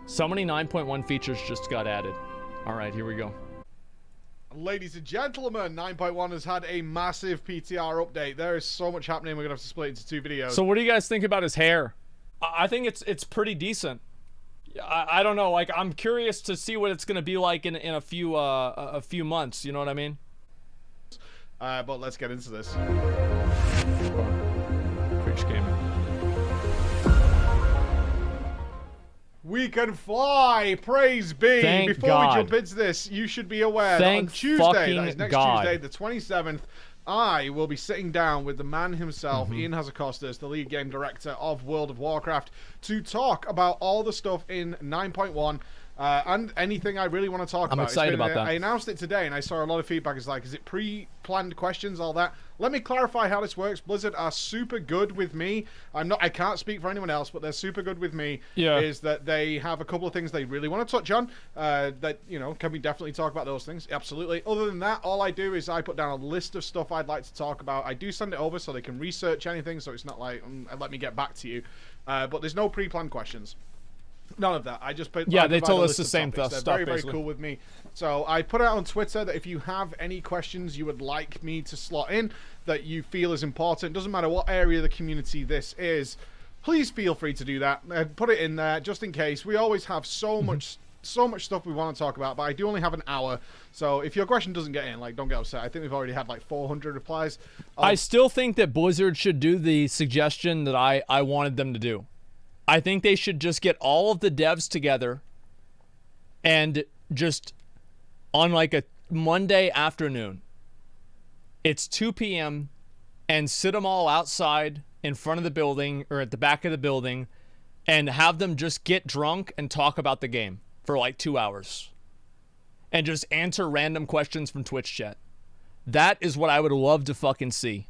So many 9.1 features just got added. All right, here we go. Ladies and gentlemen, 9.1 has had a massive PTR update. There is so much happening. We're gonna have to split it into 2 videos. So what do you guys think about his hair? I think it's pretty decent. I don't know. Like, I'm curious to see what it's gonna be like in a few months. You know what I mean? But let's get into this. Preach gaming. We can fly! Praise be! Thank Before God. we jump into this, you should be aware Thank that on Tuesday, that is fucking next God. Tuesday, the 27th, I will be sitting down with the man himself, Ian Hazacostas, the lead game director of World of Warcraft, to talk about all the stuff in 9.1 and anything I really want to talk about. I'm excited about that. I announced it today, and I saw a lot of feedback. It's like, is it pre-planned questions, all that? Let me clarify how this works. Blizzard are super good with me. I can't speak for anyone else, but they're super good with me. Yeah. Is that they have a couple of things they really want to touch on. That, you know, can we definitely talk about those things? Absolutely. Other than that, all I do is I put down a list of stuff I'd like to talk about. I do send it over so they can research anything, so it's not like, let me get back to you. But there's no pre-planned questions. None of that. I just put. Yeah, I they provide told a us list the of same topics. stuff. They're very, Basically. very cool with me. So I put out on Twitter that if you have any questions you would like me to slot in that you feel is important, doesn't matter what area of the community this is, please feel free to do that. Put it in there just in case. We always have so much stuff we want to talk about, but I do only have an hour. So if your question doesn't get in, like, don't get upset. I think we've already had like 400 replies. I still think that Blizzard should do the suggestion that I wanted them to do. I think they should just get all of the devs together and just on like a Monday afternoon, it's 2 p.m. and sit them all outside in front of the building or at the back of the building and have them just get drunk and talk about the game for like 2 hours and just answer random questions from Twitch chat. That is what I would love to fucking see.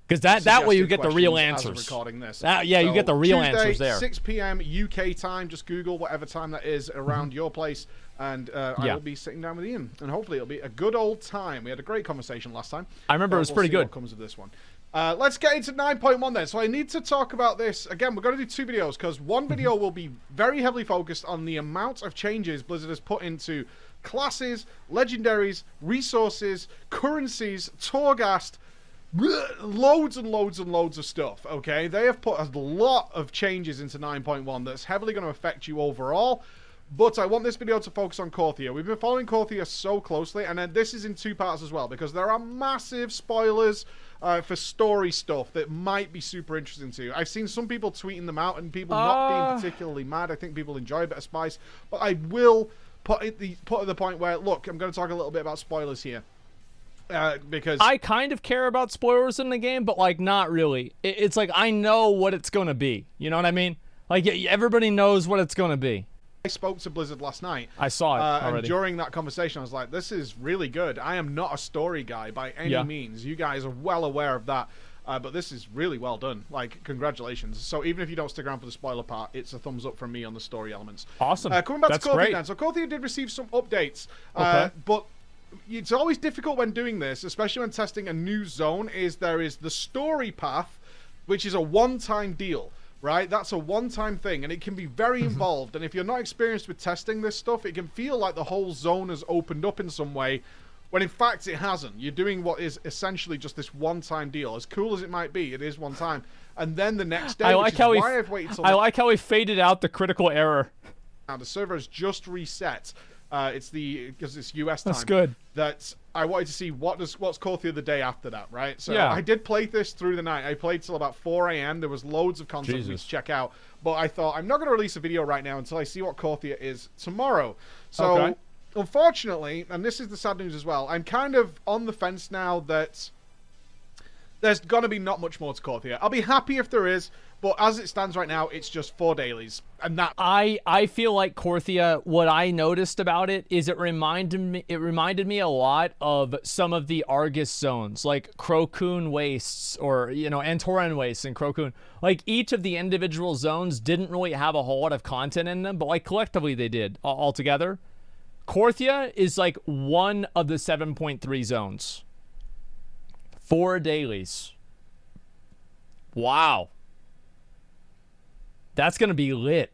Because that way you get the real answers. Recording this. Yeah, you get the real Tuesday, answers there. 6 p.m. UK time. Just Google whatever time that is around your place, and I will be sitting down with Ian, and hopefully it'll be a good old time. We had a great conversation last time. I remember it was pretty good. What comes of this one? Let's get into 9.1 then. So I need to talk about this again. We're going to do 2 videos because one video will be very heavily focused on the amount of changes Blizzard has put into classes, legendaries, resources, currencies, Torghast. Loads and loads and loads of stuff, okay? They have put a lot of changes into 9.1 that's heavily going to affect you overall, but I want this video to focus on Korthia. We've been following Korthia so closely, and then this is in 2 parts as well, because there are massive spoilers for story stuff that might be super interesting to you. I've seen some people tweeting them out, and people not being particularly mad. I think people enjoy a bit of spice, but I will put at the point where, look, I'm going to talk a little bit about spoilers here. Because I kind of care about spoilers in the game, but like not really. It's like I know what it's gonna be. You know what I mean? Like everybody knows what it's gonna be. I spoke to Blizzard last night. I saw it already. And during that conversation, I was like, "This is really good. I am not a story guy by any means. You guys are well aware of that, but this is really well done. Like, congratulations. So even if you don't stick around for the spoiler part, it's a thumbs up from me on the story elements. Awesome. Coming back That's to Korthia great. then. So Korthia did receive some updates, Okay. but it's always difficult when doing this, especially when testing a new zone, is there is the story path, which is a one-time deal, right? That's a one-time thing, and it can be very involved. And if you're not experienced with testing this stuff, it can feel like the whole zone has opened up in some way, when in fact it hasn't. You're doing what is essentially just this one-time deal. As cool as it might be, it is one time. And then the next day, which is why I've waited till... I like how we faded out the critical error. Now, the server has just reset. Because it's US time. That's good. That I wanted to see what's Korthia the day after that, right? So Yeah. I did play this through the night. I played till about 4 a.m. There was loads of content for me to check out. But I thought, I'm not going to release a video right now until I see what Korthia is tomorrow. So, unfortunately, and this is the sad news as well, I'm kind of on the fence now that there's going to be not much more to Korthia. I'll be happy if there is, but as it stands right now, it's just 4 dailies. And that... I feel like Korthia, what I noticed about it is it reminded me a lot of some of the Argus zones, like Crocun Wastes or, you know, Antoran Wastes and Crocun. Like, each of the individual zones didn't really have a whole lot of content in them, but like collectively they did all together. Korthia is like one of the 7.3 zones. 4 dailies. Wow. That's going to be lit.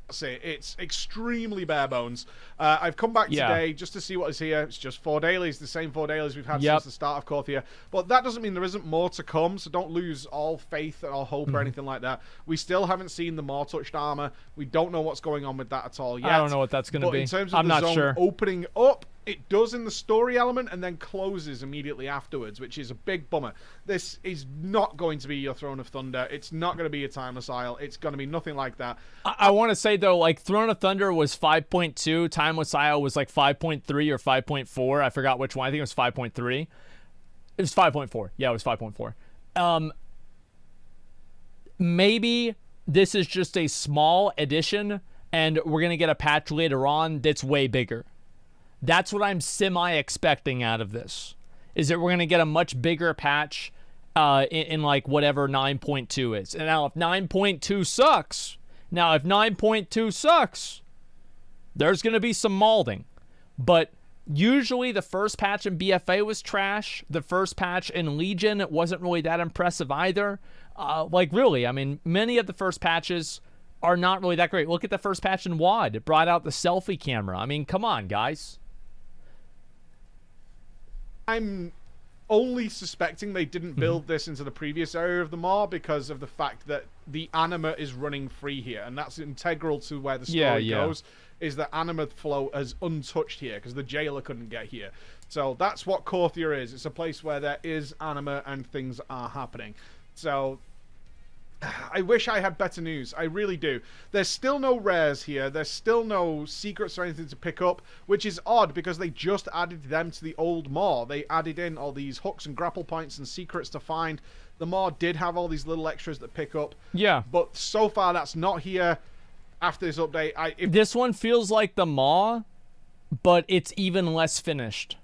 That's it. It's extremely bare bones. I've come back today just to see what is here. It's just 4 dailies, the same 4 dailies we've had since the start of Korthia. But that doesn't mean there isn't more to come, so don't lose all faith or hope or anything like that. We still haven't seen the more touched armor. We don't know what's going on with that at all yet. I don't know what that's going to be. In terms of the zone opening up, it does in the story element and then closes immediately afterwards, which is a big bummer. This is not going to be your Throne of Thunder. It's not going to be a Timeless Isle. It's going to be nothing like that. I want to say, though, like, Throne of Thunder was 5.2. Timeless Isle was like 5.3 or 5.4. I forgot which one. I think it was 5.3. It was 5.4. Yeah, it was 5.4. Maybe this is just a small addition, and we're going to get a patch later on that's way bigger. That's what I'm semi-expecting out of this, is that we're going to get a much bigger patch in like whatever 9.2 is. And now if 9.2 sucks, there's going to be some molding. But usually the first patch in BFA was trash. The first patch in Legion wasn't really that impressive either. Like, really, I mean, many of the first patches are not really that great. Look at the first patch in WoD. It brought out the selfie camera. I mean, come on, guys. I'm only suspecting they didn't build this into the previous area of the Maw because of the fact that the anima is running free here, and that's integral to where the story goes, is that anima flow is untouched here because the jailer couldn't get here. So that's what Korthia is. It's a place where there is anima and things are happening. So I wish I had better news. I really do. There's still no rares here. There's still no secrets or anything to pick up, which is odd because they just added them to the old Maw. They added in all these hooks and grapple points and secrets to find. The Maw did have all these little extras that pick up. Yeah. But so far, that's not here. After this update, this one feels like the Maw, but it's even less finished.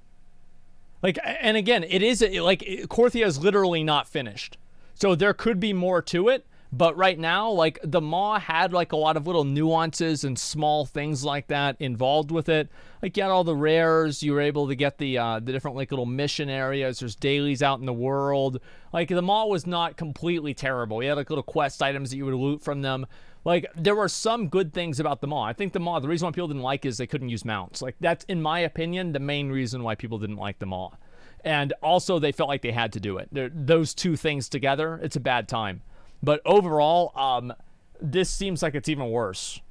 Like, and again, it is like Korthia is literally not finished. So there could be more to it, but right now, like, the Maw had like a lot of little nuances and small things like that involved with it. Like, you had all the rares, you were able to get the different like little mission areas. There's dailies out in the world. Like, the Maw was not completely terrible. You had like little quest items that you would loot from them. Like, there were some good things about the Maw. I think the Maw, the reason why people didn't like it is they couldn't use mounts. Like, that's, in my opinion, the main reason why people didn't like the Maw. And also, they felt like they had to do it. Those two things together, it's a bad time. But overall, this seems like it's even worse.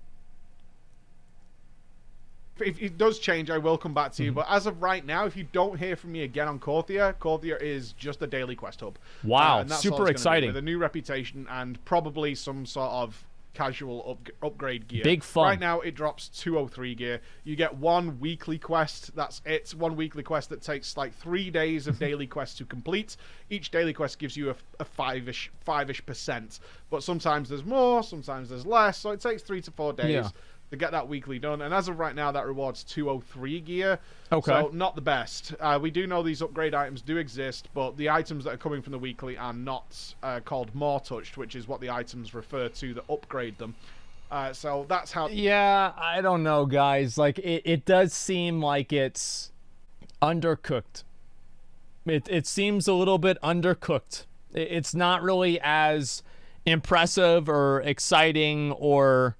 If it does change, I will come back to you. But as of right now, if you don't hear from me again on Korthia, Korthia is just a daily quest hub. Wow, and that's super exciting. With a new reputation and probably some sort of casual upgrade gear. Big fun. Right now, it drops 203 gear. You get one weekly quest. That's it. One weekly quest that takes like 3 days of daily quests to complete. Each daily quest gives you a 5-ish%. But sometimes there's more, sometimes there's less. So it takes 3 to 4 days to get that weekly done. And as of right now, that rewards 203 gear. Okay. So not the best. We do know these upgrade items do exist, but the items that are coming from the weekly are not called more touched, which is what the items refer to that upgrade them. So that's how... Yeah, I don't know, guys. Like, it does seem like it's undercooked. It seems a little bit undercooked. It's not really as impressive or exciting or...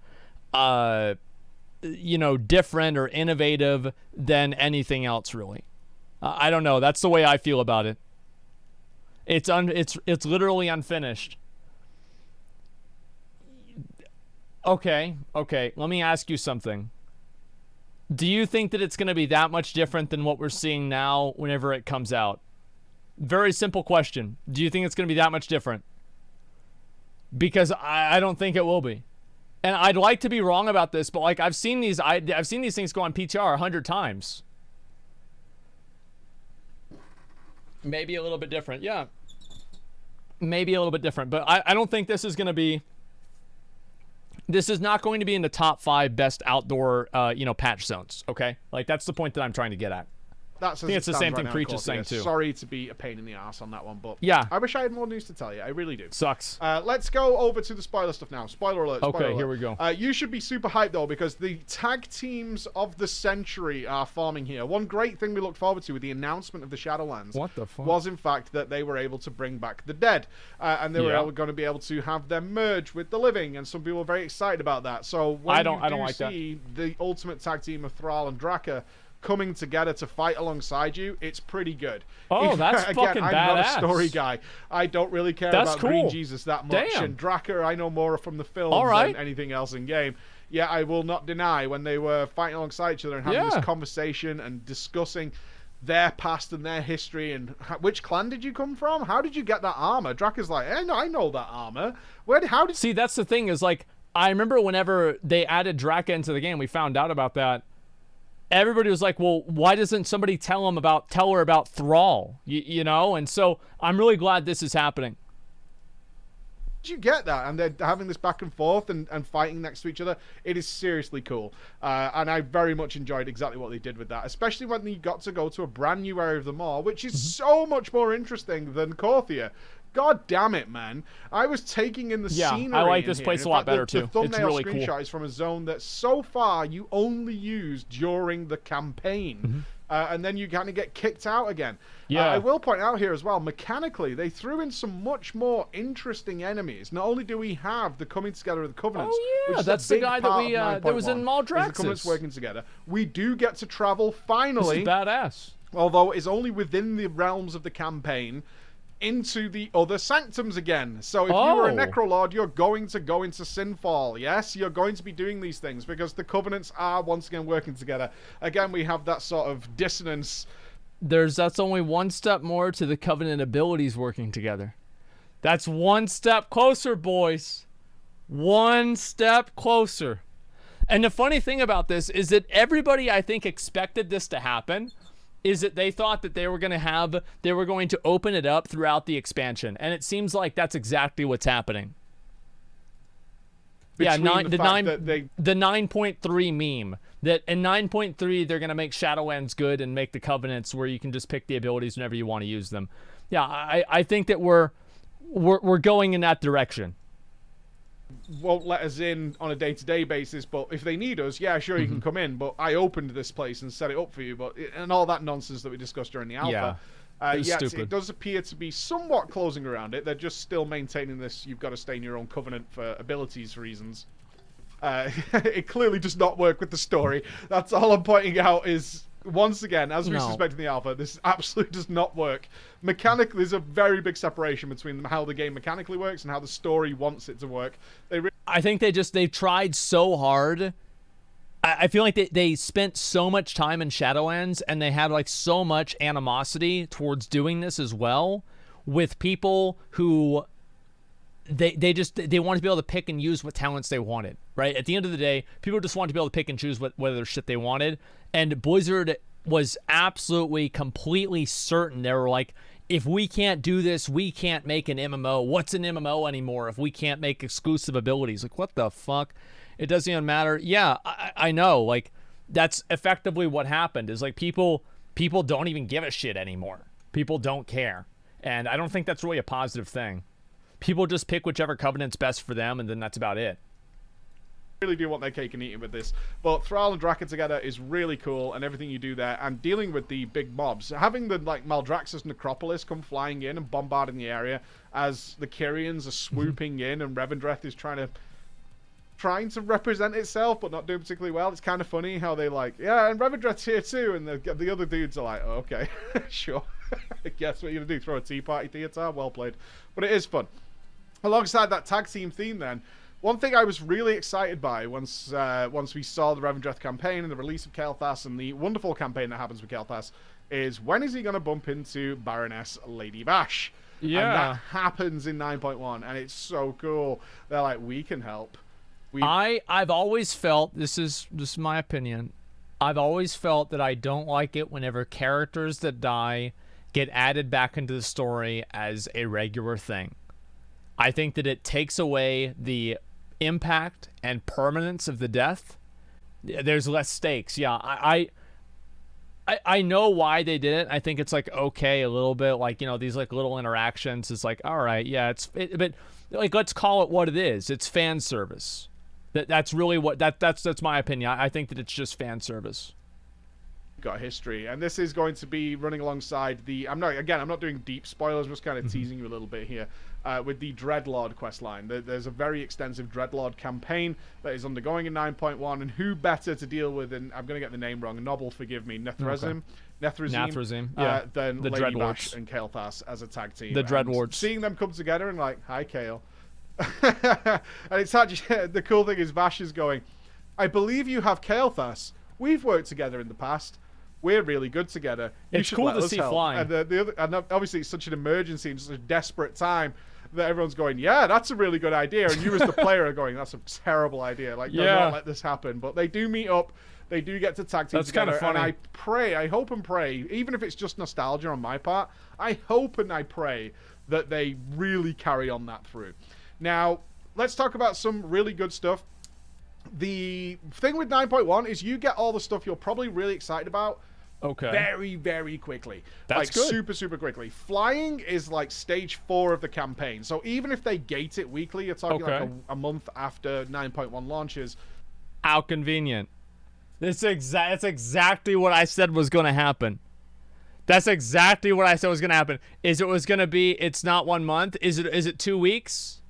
you know, different or innovative than anything else, really. I don't know. That's the way I feel about it. It's literally unfinished. Okay. Let me ask you something. Do you think that it's going to be that much different than what we're seeing now whenever it comes out? Very simple question. Do you think it's going to be that much different? Because I don't think it will be. And I'd like to be wrong about this, but like I've seen these things go on PTR 100 times. Maybe a little bit different, yeah. Maybe a little bit different, but I don't think this is going to be. This is not going to be in the top 5 best outdoor, patch zones. Okay, like that's the point that I'm trying to get at. That's I think it's the same thing Preach is saying too. Sorry to be a pain in the ass on that one, but yeah, I wish I had more news to tell you. I really do. Sucks. Let's go over to the spoiler stuff now. Spoiler alert. Spoiler alert. Here we go. You should be super hyped though, because the tag teams of the century are forming here. One great thing we looked forward to with the announcement of the Shadowlands was in fact that they were able to bring back the dead, and they were going to be able to have them merge with the living, and some people were very excited about that. So when I don't like see the ultimate tag team of Thrall and Draka coming together to fight alongside you, it's pretty good. Oh, that's again, fucking I'm badass. not a story guy. I don't really care about Green Jesus that much. Damn. And Draka, I know more from the films than anything else in game. Yeah, I will not deny when they were fighting alongside each other and having this conversation and discussing their past and their history and which clan did you come from? How did you get that armor? Draka's like, I know that armor. See, that's the thing is, like, I remember whenever they added Draka into the game, we found out about that. Everybody was like, well, why doesn't somebody tell her about Thrall? You know? And so I'm really glad this is happening. Did you get that? And they're having this back and forth and fighting next to each other. It is seriously cool. And I very much enjoyed exactly what they did with that, especially when you got to go to a brand new area of the mall, which is so much more interesting than Korthia. God damn it, man. I was taking in the scenery. I like this place a lot better, too. The thumbnail it's really screenshot cool. is from a zone that so far you only use during the campaign. And then you kind of get kicked out again. Yeah. I will point out here as well, mechanically, they threw in some much more interesting enemies. Not only do we have the coming together of the Covenants, which is that's the guy that we that was in Maldraxxus. The Covenants working together. We do get to travel finally. This is badass. Although it's only within the realms of the campaign, into the other sanctums again. So if you were a Necrolord, you're going to go into Sinfall. Yes, you're going to be doing these things because the Covenants are once again working together. Again, we have that sort of dissonance. That's only one step more to the Covenant abilities working together. That's one step closer, boys. One step closer. And the funny thing about this is that everybody, I think, expected this to happen. Is that they thought that they were going to open it up throughout the expansion, and it seems like that's exactly what's happening. The 9.3 meme that in 9.3 they're going to make Shadowlands good and make the Covenants where you can just pick the abilities whenever you want to use them. Yeah, I think that we're going in that direction. Won't let us in on a day-to-day basis, but if they need us, yeah, sure, you can come in, but I opened this place and set it up for you, and all that nonsense that we discussed during the alpha. It does appear to be somewhat closing around it. They're just still maintaining this, you've got to stay in your own Covenant for abilities reasons. It clearly does not work with the story. That's all I'm pointing out is, once again, as we suspected in the alpha, this absolutely does not work. Mechanically, there's a very big separation between how the game mechanically works and how the story wants it to work. I think they've tried so hard. I feel like they spent so much time in Shadowlands and they had like so much animosity towards doing this as well with people who they wanted to be able to pick and use what talents they wanted, right? At the end of the day, people just wanted to be able to pick and choose whether shit they wanted. And Blizzard was absolutely, completely certain. They were like, if we can't do this, we can't make an MMO. What's an MMO anymore if we can't make exclusive abilities? Like, what the fuck? It doesn't even matter. Yeah, I know. Like, that's effectively what happened is like people don't even give a shit anymore. People don't care. And I don't think that's really a positive thing. People just pick whichever Covenant's best for them, and then that's about it. Really do want their cake and eat it with this, but Thrall and Draka together is really cool, and everything you do there, and dealing with the big mobs, having the like Maldraxxus necropolis come flying in and bombarding the area as the Kyrians are swooping in, and Revendreth is trying to represent itself, but not doing particularly well. It's kind of funny how they like, yeah, and Revendreth's here too, and the other dudes are like, oh, okay, sure, I guess what you're gonna do, throw a tea party theater, well played, but it is fun. Alongside that tag team theme, then. One thing I was really excited by once we saw the Revendreth campaign and the release of Kael'thas and the wonderful campaign that happens with Kael'thas is when is he going to bump into Baroness Lady Vash? Yeah. And that happens in 9.1, and it's so cool. They're like, we can help. I've always felt, this is my opinion, I've always felt that I don't like it whenever characters that die get added back into the story as a regular thing. I think that it takes away the impact and permanence of the death. There's less stakes. Yeah, I know why they did it. I think it's like okay a little bit, like, you know, these like little interactions is like, all right, yeah, but like, let's call it what it is. It's fan service. That's really what that's my opinion. I think that it's just fan service. Got history, and this is going to be running alongside the I'm not doing deep spoilers, I'm just kind of teasing you a little bit here with the Dreadlord questline. There's a very extensive Dreadlord campaign that is undergoing in 9.1, and who better to deal with, and I'm going to get the name wrong, Nobble, forgive me, Nethrezim, yeah, than the Lady Dreadlords Bash and Kael'thas as a tag team. The Dreadlords. Seeing them come together and like, hi Kael. And it's actually, the cool thing is Vash is going, I believe you have Kael'thas. We've worked together in the past. We're really good together. It's cool to see flying. And obviously it's such an emergency and such a desperate time that everyone's going, yeah, that's a really good idea. And you as the player are going, that's a terrible idea. Like, do not let this happen. But they do meet up. They do get to tag team together. That's kind of funny. And I hope and pray, even if it's just nostalgia on my part, I hope and I pray that they really carry on that through. Now, let's talk about some really good stuff. The thing with 9.1 is you get all the stuff you're probably really excited about very, very quickly. That's good. Super, super quickly. Flying is like stage 4 of the campaign. So even if they gate it weekly, you're talking like a month after 9.1 launches. How convenient. That's exactly what I said was going to happen. That's exactly what I said was going to happen. Is it was going to be, it's not 1 month. Is it 2 weeks?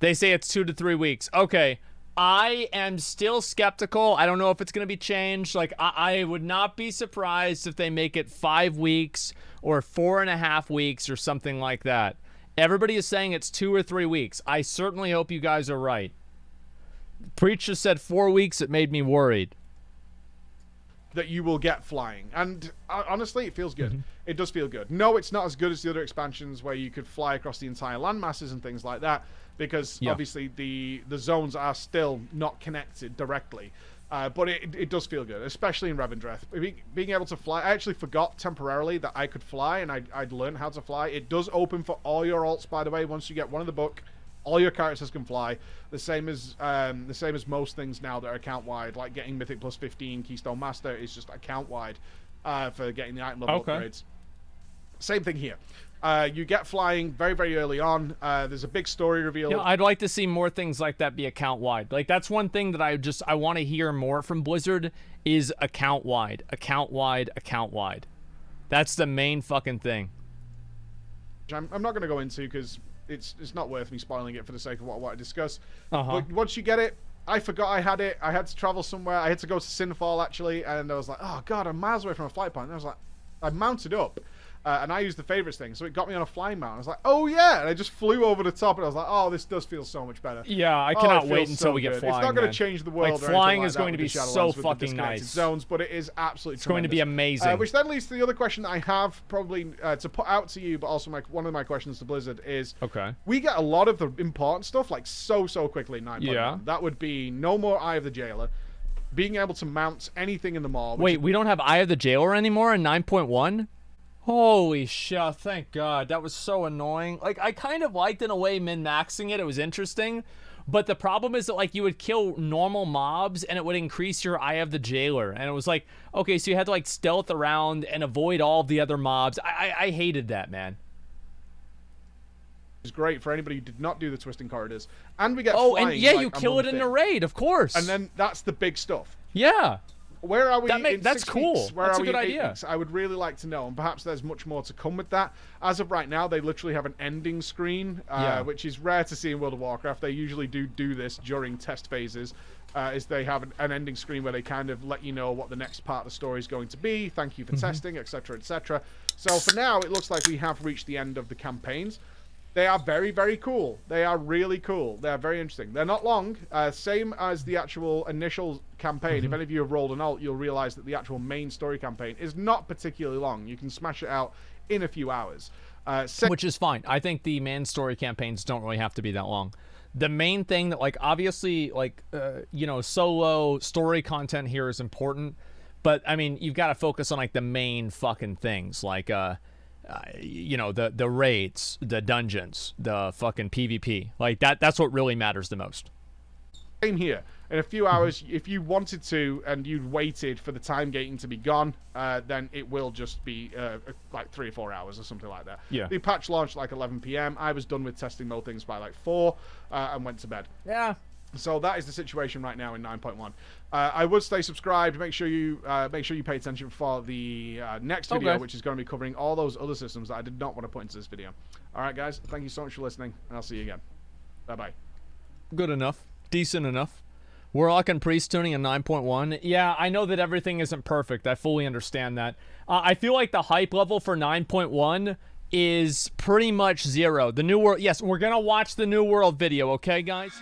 They say it's 2 to 3 weeks. Okay. I am still skeptical. I don't know if it's going to be changed. Like, I would not be surprised if they make it 5 weeks or 4.5 weeks or something like that. Everybody is saying it's 2 or 3 weeks. I certainly hope you guys are right. Preacher said 4 weeks. It made me worried. That you will get flying. And honestly, it feels good. It does feel good. No, it's not as good as the other expansions where you could fly across the entire land masses and things like that, because obviously the zones are still not connected directly. But it does feel good, especially in Revendreth. Being able to fly, I actually forgot temporarily that I could fly, and I'd learned how to fly. It does open for all your alts, by the way. Once you get one in the book, all your characters can fly. The same as most things now that are account wide, like getting Mythic plus 15 Keystone Master is just account wide for getting the item level upgrades. Same thing here. You get flying very, very early on. There's a big story reveal. Yeah, I'd like to see more things like that be account wide. Like, that's one thing that I want to hear more from Blizzard is account wide, account wide, account wide. That's the main fucking thing. I'm not going to go into because it's not worth me spoiling it for the sake of what I want to discuss. But once you get it, I forgot I had it. I had to travel somewhere. I had to go to Sinfall, actually, and I was like, oh, God, I'm miles away from a flight point. And I was like, I mounted up. And I used the favorites thing, so it got me on a flying mount. I was like, oh yeah, and I just flew over the top, and I was like, oh, this does feel so much better. Yeah, I cannot wait until we get flying. It's not going to change the world. Like, flying is going to be so fucking nice. Zones, but it is absolutely it's going to be amazing. Which then leads to the other question that I have probably to put out to you, but also one of my questions to Blizzard is, we get a lot of the important stuff like so quickly in 9.1. Yeah. That would be no more Eye of the Jailer, being able to mount anything in the mall. Wait, we don't have Eye of the Jailer anymore in 9.1? Holy shit, thank God. That was so annoying. Like, I kind of liked, in a way, min-maxing it. It was interesting. But the problem is that, like, you would kill normal mobs and it would increase your Eye of the Jailer. And it was like, okay, so you had to, like, stealth around and avoid all of the other mobs. I hated that, man. It's great for anybody who did not do the twisting corridors. And we get flying, and yeah, like, you kill it in a raid, of course. And then that's the big stuff. Yeah. Where are we in that's 6 cool. weeks? Where that's are a good we in 8 idea. weeks? I would really like to know, and perhaps there's much more to come with that. As of right now, they literally have an ending screen, which is rare to see in World of Warcraft. They usually do this during test phases, is they have an ending screen where they kind of let you know what the next part of the story is going to be. Thank you for testing, etc., etc. So for now, it looks like we have reached the end of the campaigns. They are very, very cool. They are really cool. They are very interesting. They're not long. Same as the actual initial campaign. If any of you have rolled an alt, you'll realize that the actual main story campaign is not particularly long. You can smash it out in a few hours. Which is fine. I think the main story campaigns don't really have to be that long. The main thing that, like, obviously, like, you know, solo story content here is important. But, I mean, you've got to focus on, like, the main fucking things. Like, you know, the raids, the dungeons, the fucking PvP. Like, that's what really matters the most. Same here. In a few hours, if you wanted to and you'd waited for the time gating to be gone, then it will just be like 3 or 4 hours or something like that. Yeah. The patch launched like 11 p.m. I was done with testing mode things by like 4 and went to bed. Yeah. So that is the situation right now in 9.1. I would stay subscribed. Make sure you pay attention for the next video, which is going to be covering all those other systems that I did not want to put into this video. All right, guys. Thank you so much for listening, and I'll see you again. Bye-bye. Good enough. Decent enough. Warlock and Priest tuning in 9.1. Yeah, I know that everything isn't perfect. I fully understand that. I feel like the hype level for 9.1 is pretty much 0. The New World... Yes, we're going to watch the New World video, okay, guys?